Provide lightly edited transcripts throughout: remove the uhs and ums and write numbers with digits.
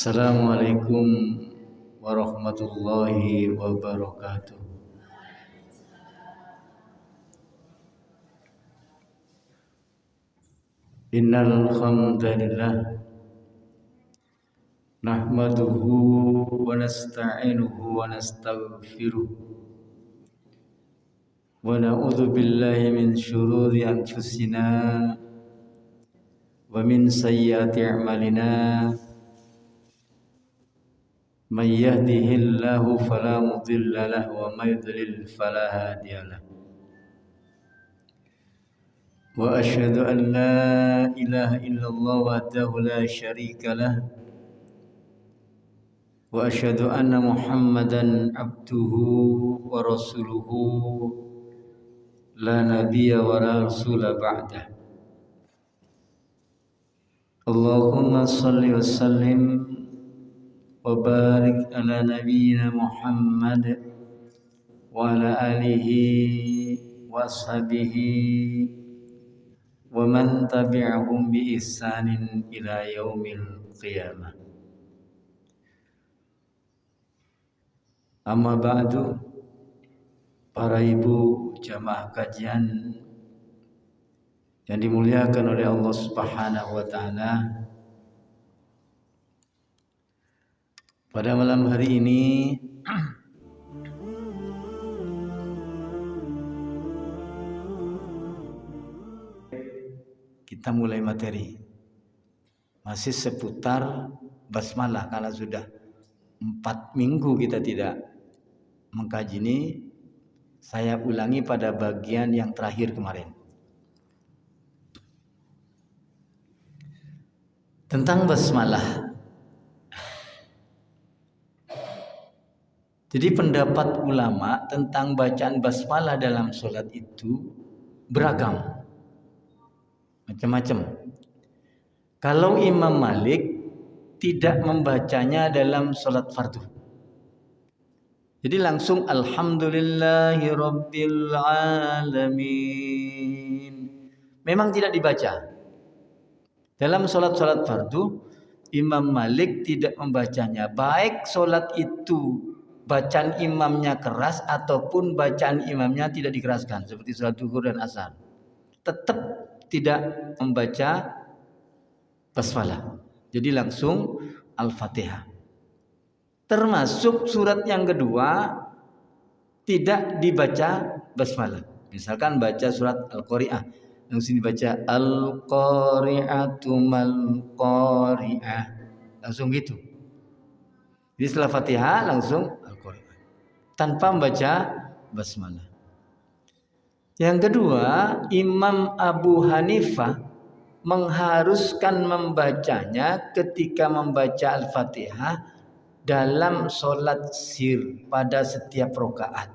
Assalamualaikum warahmatullahi wabarakatuh. Innal hamdalillah nahmaduhu wa nasta'inuhu wa nastaghfiruh wa na'udzu billahi min syururi anfusina wa min sayyiati a'malina. Man yahdihillahu fala mudilla lahu wa may yudlil fala hadiya lahu. Wa asyhadu an la ilaha illallah wahdahu la syarika lah. Wa asyhadu anna Muhammadan abduhu wa rasuluhu la nabiyya wa la rasula ba'dah. Allahumma salli wa sallim wa barik ala nabiyyina Muhammad wa ala alihi wa ashabihi wa man tabi'ahum bi ihsanin ila yaumil qiyamah. Amma ba'du, para ibu jamaah kajian yang dimuliakan oleh Allah Subhanahu wa taala. Pada malam hari ini kita mulai materi. Masih seputar basmalah karena sudah 4 minggu kita tidak mengkaji ini. Saya ulangi pada bagian yang terakhir kemarin. Tentang basmalah. Jadi pendapat ulama tentang bacaan basmalah dalam sholat itu beragam, macam-macam. Kalau Imam Malik tidak membacanya dalam sholat fardu, jadi langsung alhamdulillahi rabbil alamin. Memang tidak dibaca. Dalam sholat-sholat fardu, Imam Malik tidak membacanya. Baik sholat itu bacaan imamnya keras ataupun bacaan imamnya tidak dikeraskan, seperti sholat zuhur dan asar, tetap tidak membaca basmalah. Jadi langsung Al-Fatihah. Termasuk surat yang kedua tidak dibaca basmalah. Misalkan baca surat Al-Qari'ah, langsung dibaca Al-Qari'atu mal-Qari'ah, langsung gitu. Jadi setelah Fatihah langsung Al-Qari'ah tanpa membaca basmalah. Yang kedua, Imam Abu Hanifah mengharuskan membacanya ketika membaca Al-Fatihah dalam sholat sir pada setiap rakaat,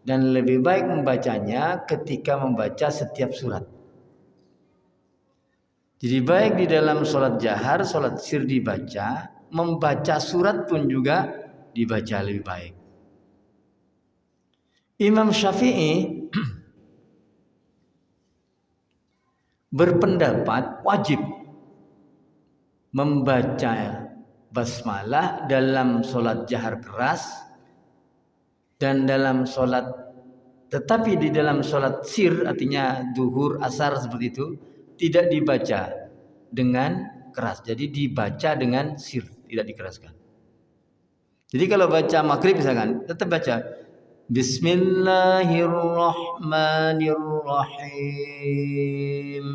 dan lebih baik membacanya ketika membaca setiap surat. Jadi baik di dalam sholat jahar, sholat sir dibaca, membaca surat pun juga dibaca lebih baik. Imam Syafi'i berpendapat wajib membaca basmalah dalam sholat jahar keras dan dalam sholat, tetapi di dalam sholat sir, artinya duhur, asar seperti itu, tidak dibaca dengan keras. Jadi dibaca dengan sir, tidak dikeraskan. Jadi kalau baca maghrib misalkan, tetap baca Bismillahirrahmanirrahim,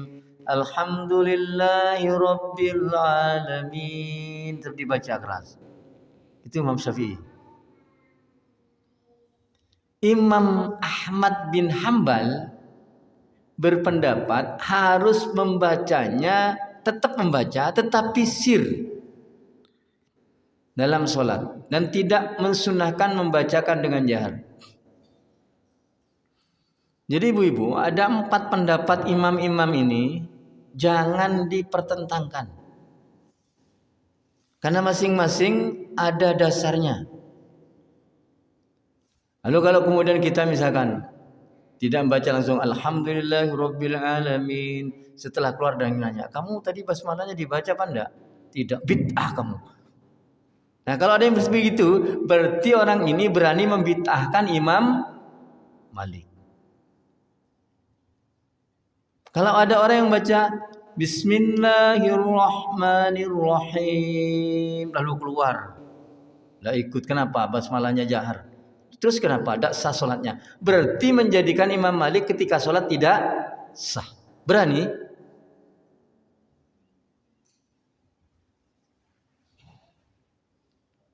Alhamdulillahi rabbil alamin, tetap dibaca keras. Itu Imam Syafi'i. Imam Ahmad bin Hambal berpendapat harus membacanya, tetap membaca tetapi sir dalam sholat, dan tidak mensunahkan membacakan dengan jahar. Jadi ibu-ibu, ada 4 pendapat imam-imam ini, jangan dipertentangkan, karena masing-masing ada dasarnya. Lalu kalau kemudian kita misalkan tidak membaca langsung Alhamdulillahirabbil alamin, setelah keluar dan nanya, kamu tadi basmalahnya dibaca apa enggak? Tidak, bid'ah kamu. Nah, kalau ada yang begitu, berarti orang ini berani membid'ahkan Imam Malik. Kalau ada orang yang baca Bismillahirrahmanirrahim lalu keluar, tidak ikut, kenapa? Basmalahnya jahar. Terus kenapa? Tidak sah sholatnya. Berarti menjadikan Imam Malik ketika sholat tidak sah. Berani?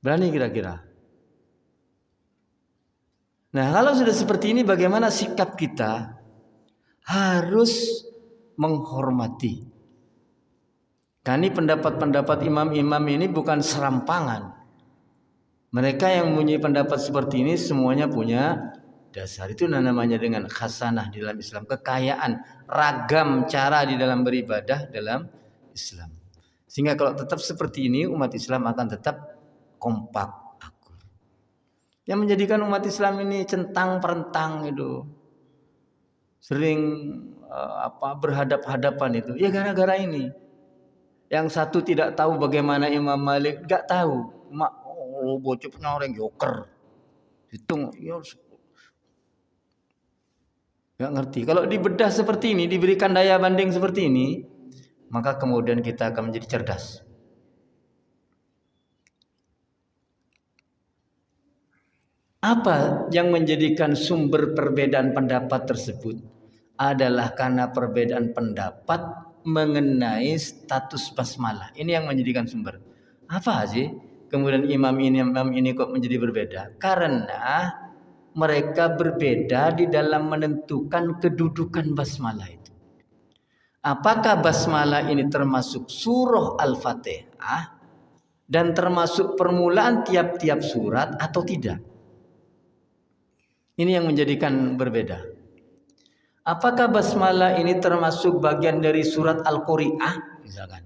Berani kira-kira? Nah, kalau sudah seperti ini, bagaimana sikap kita? Harus menghormati. Karena pendapat-pendapat imam-imam ini bukan serampangan. Mereka yang mempunyai pendapat seperti ini semuanya punya dasar. Itu namanya dengan khasanah di dalam Islam, kekayaan, ragam cara di dalam beribadah dalam Islam. Sehingga kalau tetap seperti ini, umat Islam akan tetap kompak akur. Yang menjadikan umat Islam ini centang perentang itu, sering berhadap-hadapan itu, ya gara-gara ini. Yang satu tidak tahu bagaimana Imam Malik, nggak tahu. Bocahnya orang joker, hitung, ya nggak ngerti. Kalau dibedah seperti ini, diberikan daya banding seperti ini, maka kemudian kita akan menjadi cerdas. Apa yang menjadikan sumber perbedaan pendapat tersebut? Adalah karena perbedaan pendapat mengenai status basmalah. Ini yang menjadikan sumber. Apa sih? Kemudian imam ini kok menjadi berbeda? Karena mereka berbeda di dalam menentukan kedudukan basmalah itu. Apakah basmalah ini termasuk surah Al-Fatihah dan termasuk permulaan tiap-tiap surat atau tidak? Ini yang menjadikan berbeda. Apakah basmalah ini termasuk bagian dari surat Al-Qari'ah misalkan?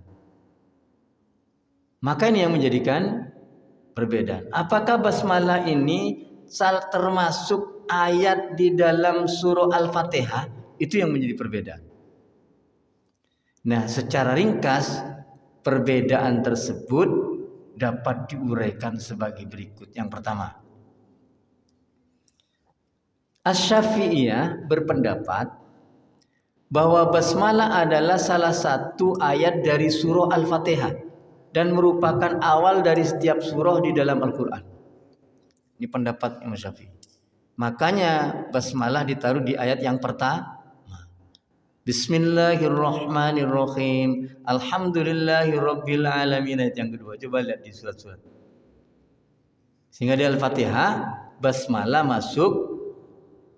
Maka ini yang menjadikan perbedaan. Apakah basmalah ini termasuk ayat di dalam surah Al-Fatihah? Itu yang menjadi perbedaan. Nah, secara ringkas perbedaan tersebut dapat diuraikan sebagai berikut. Yang pertama, Asy-Syafi'iyah berpendapat bahwa basmalah adalah salah satu ayat dari surah Al-Fatihah dan merupakan awal dari setiap surah di dalam Al-Quran. Ini pendapat Imam Syafi'i. Makanya basmalah ditaruh di ayat yang pertama. Bismillahirrahmanirrahim. Alhamdulillahirabbil alamin. Ayat yang kedua. Coba lihat di surat-surat. Sehingga di Al-Fatihah basmalah masuk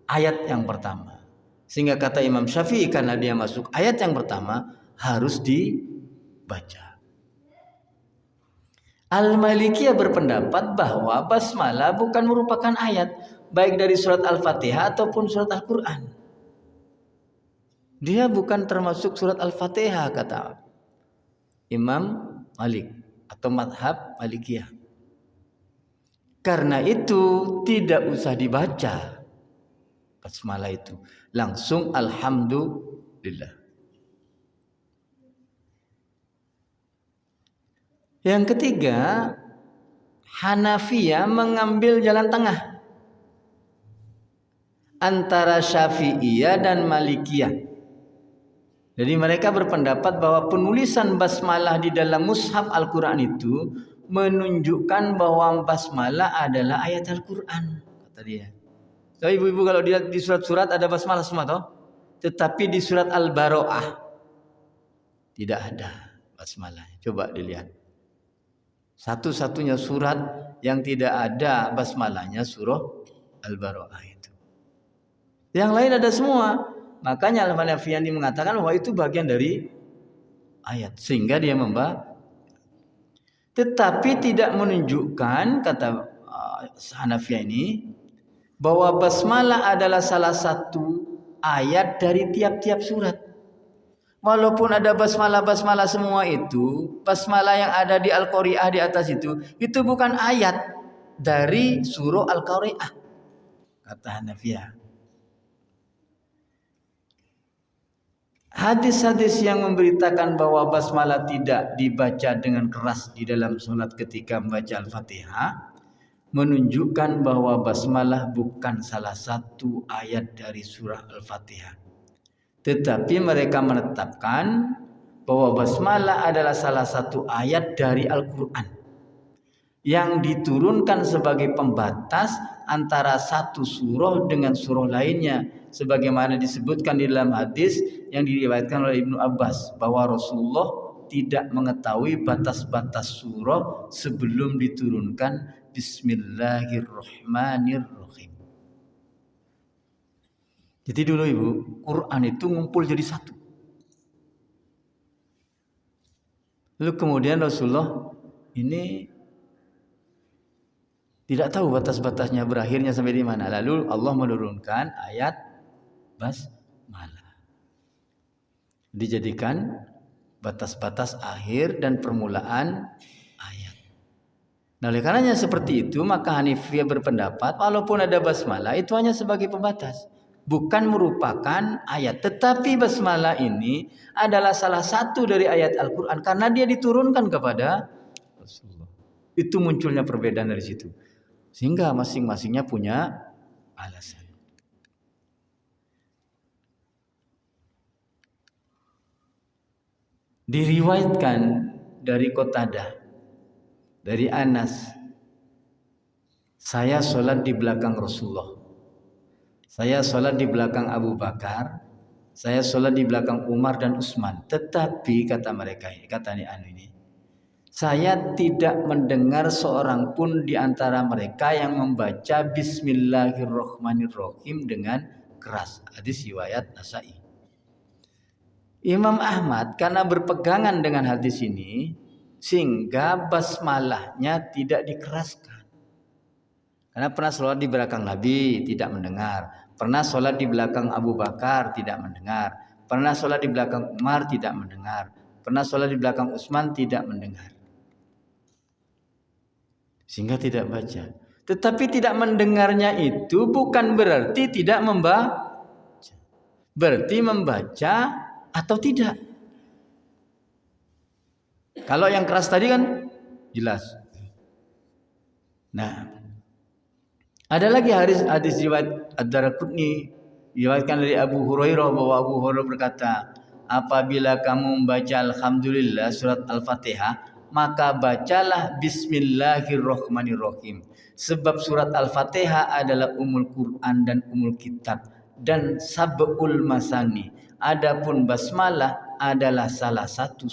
ayat yang pertama. Sehingga kata Imam Syafi'i, karena dia masuk ayat yang pertama, harus dibaca. Al-Malikiyah berpendapat bahwa basmalah bukan merupakan ayat, baik dari surat Al-Fatihah ataupun surat Al-Quran. Dia bukan termasuk surat Al-Fatihah, kata Imam Malik atau madhab Malikiyah. Karena itu tidak usah dibaca basmalah itu, langsung alhamdulillah. Yang ketiga, Hanafiyah mengambil jalan tengah antara Syafi'iyah dan Malikiyah. Jadi mereka berpendapat bahwa penulisan basmalah di dalam mushaf Al-Quran itu menunjukkan bahwa basmalah adalah ayat Al-Quran, kata dia. So, ibu-ibu kalau dilihat di surat-surat ada basmalah semua toh? Tetapi di surat Al-Baro'ah tidak ada basmalah. Coba dilihat. Satu-satunya surat yang tidak ada basmalahnya surah Al-Baro'ah itu. Yang lain ada semua. Makanya Al-Hanafiyah mengatakan bahwa itu bagian dari ayat, sehingga dia membaca. Tetapi tidak menunjukkan, kata Hanafiyah ini, bahwa basmalah adalah salah satu ayat dari tiap-tiap surat. Walaupun ada basmalah semua itu, basmalah yang ada di Al-Qari'ah di atas itu bukan ayat dari surah Al-Qari'ah, kata Hanafiyah. Hadis-hadis yang memberitakan bahwa basmalah tidak dibaca dengan keras di dalam sholat ketika membaca Al-Fatihah menunjukkan bahwa basmalah bukan salah satu ayat dari surah Al-Fatihah. Tetapi mereka menetapkan bahwa basmalah adalah salah satu ayat dari Al-Quran yang diturunkan sebagai pembatas antara satu surah dengan surah lainnya, sebagaimana disebutkan di dalam hadis yang diriwayatkan oleh Ibnu Abbas bahwa Rasulullah tidak mengetahui batas-batas surah sebelum diturunkan Bismillahirrahmanirrahim. Jadi dulu Ibu, Quran itu ngumpul jadi satu. Lalu kemudian Rasulullah ini tidak tahu batas-batasnya berakhirnya sampai di mana. Lalu Allah menurunkan ayat basmalah. Dijadikan batas-batas akhir dan permulaan ayat. Nah, oleh karenanya seperti itu, maka Hanifiyah berpendapat walaupun ada basmalah itu hanya sebagai pembatas, bukan merupakan ayat. Tetapi basmalah ini adalah salah satu dari ayat Al-Quran karena dia diturunkan kepada Rasulullah. Itu munculnya perbedaan dari situ. Sehingga masing-masingnya punya alasan. Diriwayatkan dari Qatadah, dari Anas, saya sholat di belakang Rasulullah, saya sholat di belakang Abu Bakar, saya sholat di belakang Umar dan Utsman. Tetapi kata mereka ini, kata ini, saya tidak mendengar seorang pun di antara mereka yang membaca Bismillahirrahmanirrahim dengan keras. Hadis riwayat Nasa'i. Imam Ahmad karena berpegangan dengan hadis ini sehingga basmalahnya tidak dikeraskan. Karena pernah sholat di belakang Nabi tidak mendengar, pernah sholat di belakang Abu Bakar tidak mendengar, pernah sholat di belakang Umar tidak mendengar, pernah sholat di belakang Utsman tidak mendengar. Sehingga tidak baca. Tetapi tidak mendengarnya itu bukan berarti tidak membaca. Berarti membaca atau tidak. Kalau yang keras tadi kan jelas. Nah, ada lagi hadis riwayat Ad-Daraqutni diriwayatkan dari Abu Hurairah bahwa Abu Hurairah berkata, apabila kamu membaca Alhamdulillah surat Al-Fatihah, maka bacalah Bismillahirrahmanirrahim. Sebab surat Al-Fatihah adalah umul Quran dan umul kitab dan sab'ul masani. Adapun basmalah adalah salah satu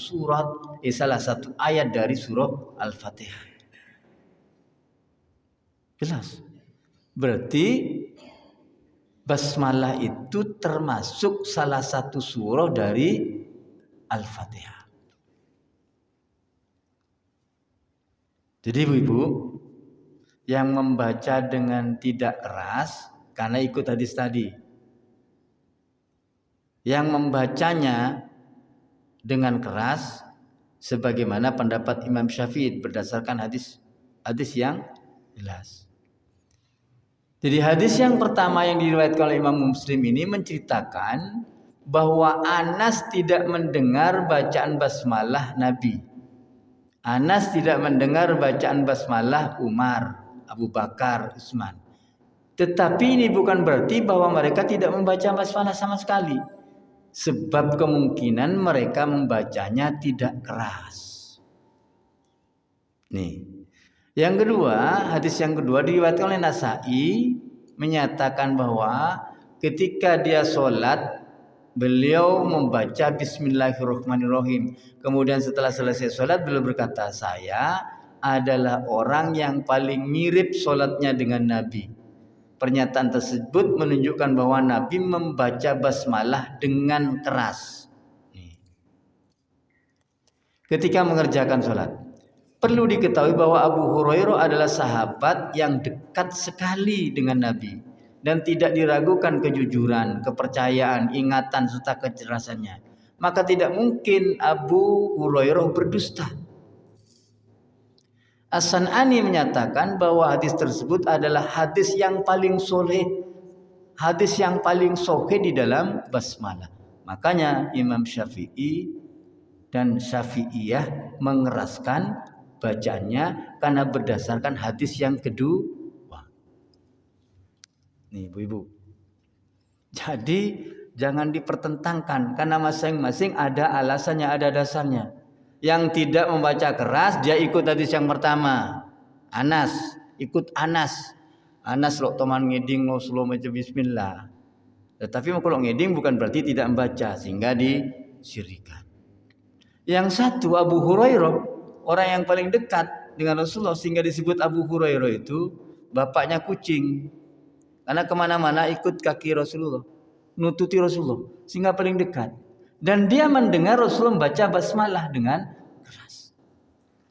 ayat dari surah Al-Fatihah. Jelas. Berarti basmalah itu termasuk salah satu surah dari Al-Fatihah. Jadi ibu-ibu yang membaca dengan tidak keras karena ikut hadis tadi, yang membacanya dengan keras sebagaimana pendapat Imam Syafi'i berdasarkan hadis yang jelas. Jadi hadis yang pertama yang diriwayatkan oleh Imam Muslim ini menceritakan bahwa Anas tidak mendengar bacaan basmalah Nabi. Anas tidak mendengar bacaan basmalah Umar, Abu Bakar, Utsman. Tetapi ini bukan berarti bahwa mereka tidak membaca basmalah sama sekali. Sebab kemungkinan mereka membacanya tidak keras. Nih. Yang kedua, hadis yang kedua diriwayatkan oleh Nasa'i menyatakan bahwa ketika dia sholat beliau membaca Bismillahirrahmanirrahim. Kemudian setelah selesai sholat beliau berkata, saya adalah orang yang paling mirip sholatnya dengan Nabi. Pernyataan tersebut menunjukkan bahwa Nabi membaca basmalah dengan keras. Ketika mengerjakan sholat. Perlu diketahui bahwa Abu Hurairah adalah sahabat yang dekat sekali dengan Nabi. Dan tidak diragukan kejujuran, kepercayaan, ingatan serta kecerdasannya. Maka tidak mungkin Abu Hurairah berdusta. As-San'ani menyatakan bahwa hadis tersebut adalah hadis yang paling sahih, hadis yang paling sahih di dalam basmalah. Makanya Imam Syafi'i dan Syafi'iyah mengeraskan bacaannya karena berdasarkan hadis yang kedua. Nih ibu-ibu. Jadi jangan dipertentangkan karena masing-masing ada alasannya, ada dasarnya. Yang tidak membaca keras dia ikut hadis yang pertama. Anas, ikut Anas. Anas lo teman ngeding lo slow baca bismillah. Tetapi kalau ngeding bukan berarti tidak membaca sehingga disyirikan. Yang satu Abu Hurairah, orang yang paling dekat dengan Rasulullah sehingga disebut Abu Hurairah itu bapaknya kucing. Karena kemana-mana ikut kaki Rasulullah, nututi Rasulullah sehingga paling dekat. Dan dia mendengar Rasulullah membaca basmalah dengan keras.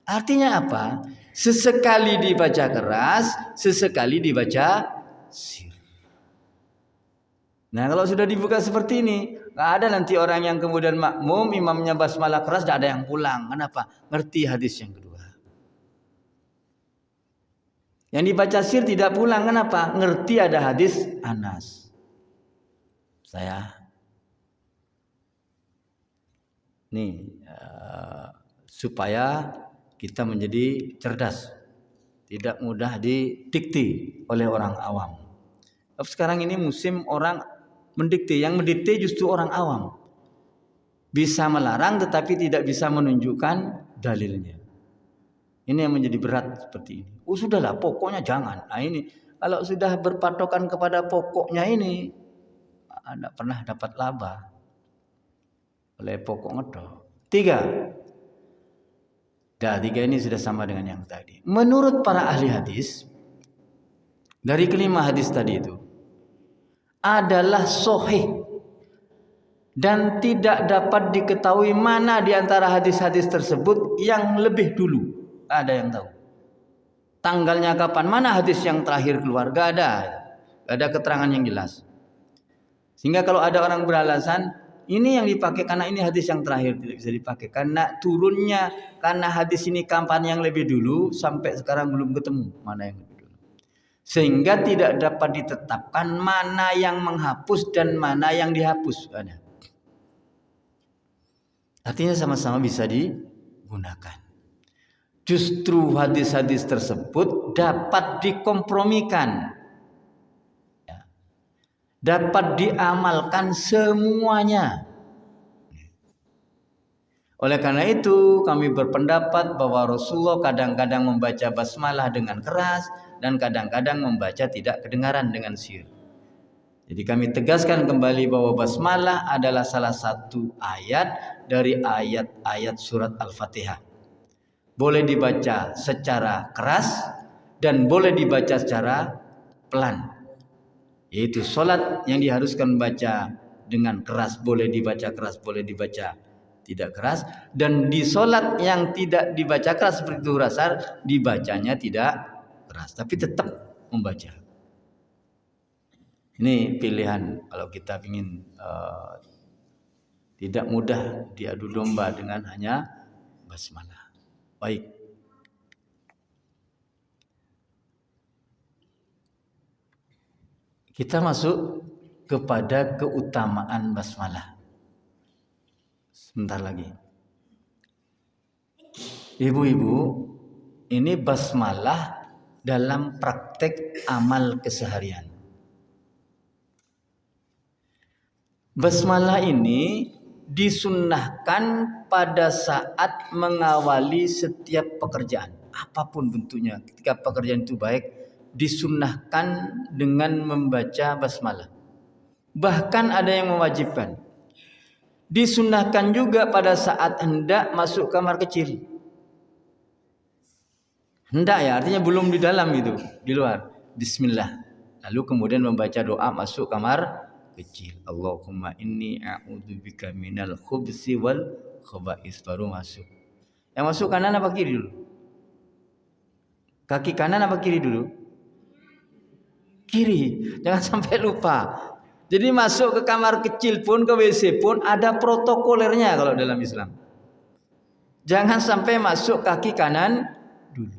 Artinya apa? Sesekali dibaca keras, sesekali dibaca sir. Nah kalau sudah dibuka seperti ini, nggak ada nanti orang yang kemudian makmum imamnya basmalah keras, tidak ada yang pulang. Kenapa? Ngerti hadis yang kedua. Yang dibaca sir tidak pulang, kenapa? Ngerti ada hadis Anas. Supaya kita menjadi cerdas, tidak mudah didikte oleh orang awam. Tapi sekarang ini musim orang mendikte, yang mendikte justru orang awam. Bisa melarang tetapi tidak bisa menunjukkan dalilnya. Ini yang menjadi berat seperti ini. Sudahlah, pokoknya jangan. Nah ini kalau sudah berpatokan kepada pokoknya ini, tidak pernah dapat laba oleh pokok ngedok. 3. Tiga ini sudah sama dengan yang tadi. Menurut para ahli hadis, dari kelima hadis tadi itu adalah sahih dan tidak dapat diketahui mana di antara hadis-hadis tersebut yang lebih dulu. Ada yang tahu tanggalnya kapan, mana hadis yang terakhir keluar? Gak ada keterangan yang jelas. Sehingga kalau ada orang beralasan ini yang dipakai karena ini hadis yang terakhir, tidak bisa dipakai karena turunnya, karena hadis ini kapan yang lebih dulu, sampai sekarang belum ketemu mana yang lebih dulu. Sehingga tidak dapat ditetapkan mana yang menghapus dan mana yang dihapus. Ada. Artinya sama-sama bisa digunakan. Justru hadis-hadis tersebut dapat dikompromikan, dapat diamalkan semuanya. Oleh karena itu kami berpendapat bahwa Rasulullah kadang-kadang membaca basmalah dengan keras dan kadang-kadang membaca tidak kedengaran dengan sir. Jadi kami tegaskan kembali bahwa basmalah adalah salah satu ayat dari ayat-ayat surat Al-Fatihah. Boleh dibaca secara keras dan boleh dibaca secara pelan. Yaitu solat yang diharuskan baca dengan keras boleh dibaca keras, boleh dibaca tidak keras. Dan di solat yang tidak dibaca keras seperti zuhur asar, dibacanya tidak keras tapi tetap membaca. Ini pilihan kalau kita ingin tidak mudah diadu domba dengan hanya basmalah. Baik. Kita masuk kepada keutamaan basmalah. Sebentar lagi. Ibu-ibu, ini basmalah dalam praktek amal keseharian. Basmalah ini disunnahkan pada saat mengawali setiap pekerjaan, apapun bentuknya. Ketika pekerjaan itu baik, disunnahkan dengan membaca basmalah. Bahkan ada yang mewajibkan. Disunnahkan juga pada saat hendak masuk kamar kecil. Hendak ya, artinya belum di dalam itu, di luar. Bismillah. Lalu kemudian membaca doa masuk kamar kecil. Allahumma inni a'udzubika minal khubsi wal khaba'is, baru masuk. Yang masuk kanan apa kiri dulu? Kaki kanan apa kiri dulu? Kiri. Jangan sampai lupa. Jadi masuk ke kamar kecil pun, ke WC pun ada protokolernya kalau dalam Islam. Jangan sampai masuk kaki kanan dulu.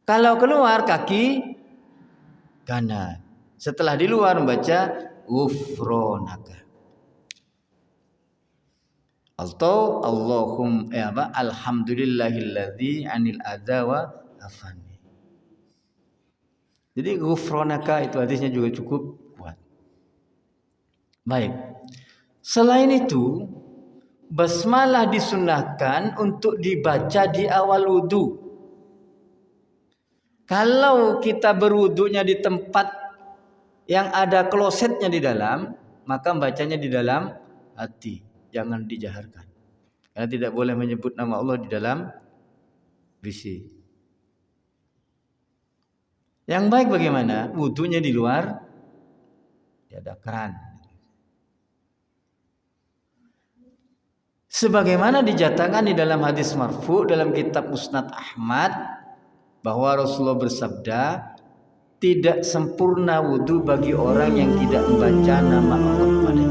Kalau keluar kaki kanan. Setelah di luar membaca ghufronaka. atau alhamdulillahilladzi anil adza wa afani. Jadi ghufranaka itu hadisnya juga cukup kuat. Baik. Selain itu, basmalah disunnahkan untuk dibaca di awal wudu. Kalau kita berwudunya di tempat yang ada klosetnya di dalam, maka bacanya di dalam hati, jangan dijaharkan. Karena tidak boleh menyebut nama Allah di dalam WC. Yang baik bagaimana? Wudunya di luar, ada keran. Sebagaimana dijatakan di dalam hadis marfu dalam kitab Musnad Ahmad bahwa Rasulullah bersabda, tidak sempurna wudu bagi orang yang tidak membaca nama Allah pada